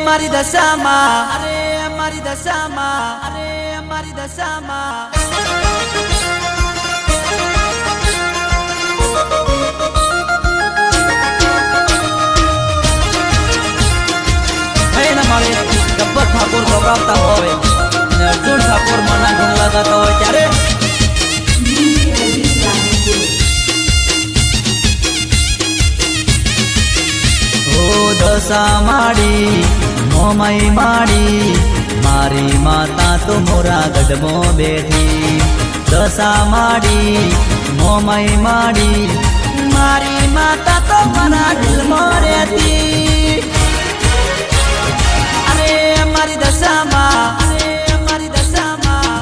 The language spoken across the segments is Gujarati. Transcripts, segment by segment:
મારી દશામાં, અરે મારી દશામાં, અરે મારી દશામાં. મારે ગબ્બર ઠાકોર ગભરાવતા હોય અને અર્જુન ઠાકોર માના ગુણ લગાતા હોય ત્યારે દશા માડી મોમઈ માડી મારી માતા તો મોરા ગઢમો બેઠી. દશા માડી મોમઈ માડી મારી માતા તો મારા દિલમો રહેતી. અરે મારી દશામાં, અરે મારી દશામાં,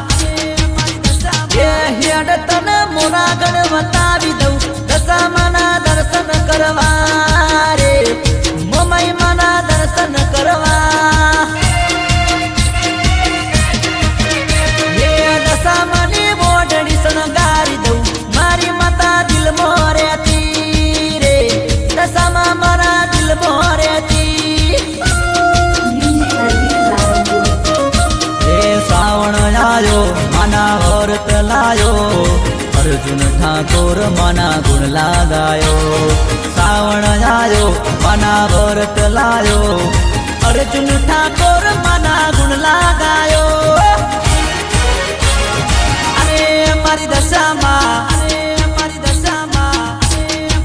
મારી દશામાં. હેડ તને મોરા ગઢ બતાવી દઉં દશામાના દર્શન કરવા રે, મોમઈ માના દર્શન કરવા. એ દશામાની મોઢડી શણગારી દઉં મારી માતા દિલમો રહેતી રે, દશામાં મારા દિલમો રહેતી. એ શ્રાવણ આયો માના વ્રત લાયો, અર્જુન ઠાકોર માના ગુણ લાગાયો. શ્રાવણ આયો માના વ્રત લાયો, અર્જુન ઠાકોર માના ગુણ લાગાયો. અરે મારી દશામાં, અરે મારી દશામાં,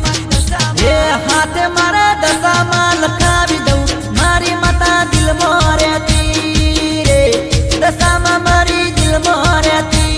મારી દશામાં. એ હાથે મારા દશામાં લખાવી દઉં મારી માતા દિલમો રહેતી રે, દશામાં મારી દિલમો રહેતી.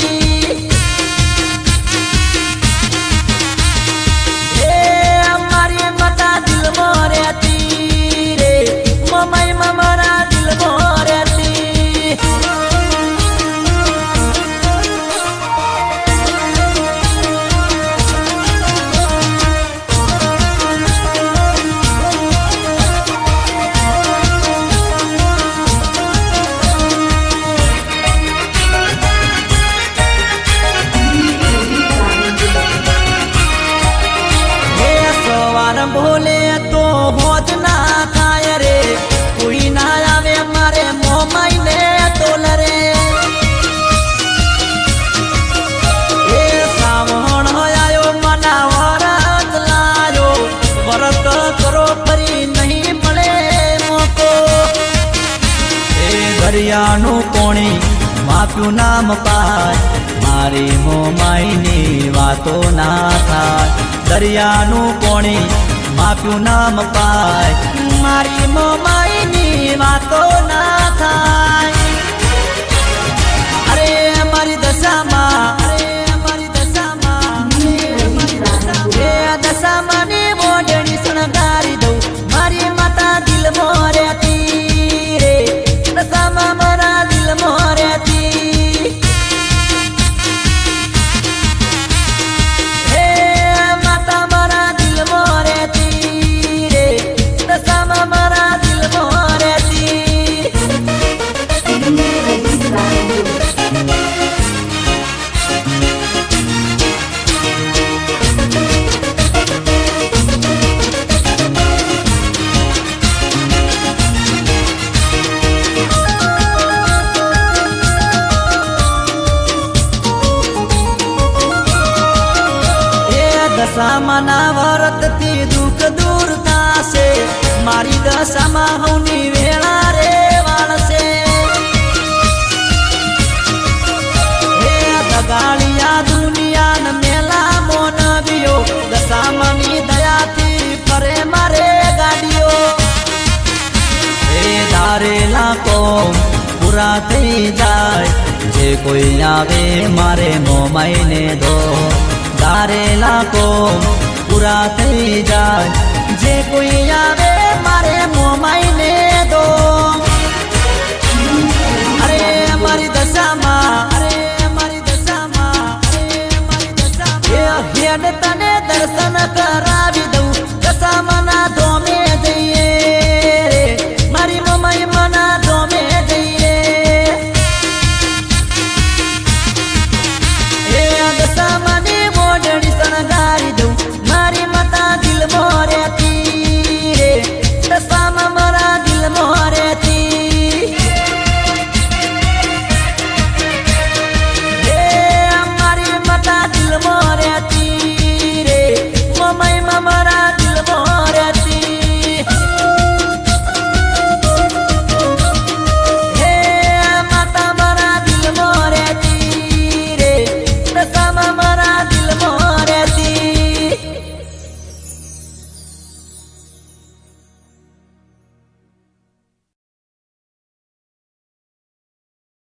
બોલે તો હોજ ના થાય રે, કોઈ ના આવે મારે મોમાઈ ને તોલ રે. એ શ્રાવણ આયો મના વરત લાયો, વરત કરો ફરી નહીં મળે મોકો. એ દરિયાનું કોણી માપ્યું નામ પાય, મારી મોમાઈ ની વાતો ના થાય. દરિયાનું કોણી માપ્યું નામ પાય, મારી મોમાઈ ની વાતો ના થાય. અરે મારી દશામાં, અરે મારી દશામાં, મારી દશામાં. એ દશામાં ની મોઢડી શણગારી દઉં મારી માતા દિલમો રહેતી રે, દશામાં મારા દિલમો રહેતી. દશામાના વ્રત થી દુઃખ દૂર થાશે, મારી દશામાં હવની વેળા રે વાળશે. હે દગાડિયા દુનિયા ન મેલા મોનવીઓ, દશામાની દયાથી ફરે મારે ગાડીઓ. એ ધારેલા કોમ પૂરા થઈ જાય, જે કોઈ આવે મારે મોમાઈ ને દો. ધારેલા કોમ પૂરા થઈ જાય, જે કોઈ આવે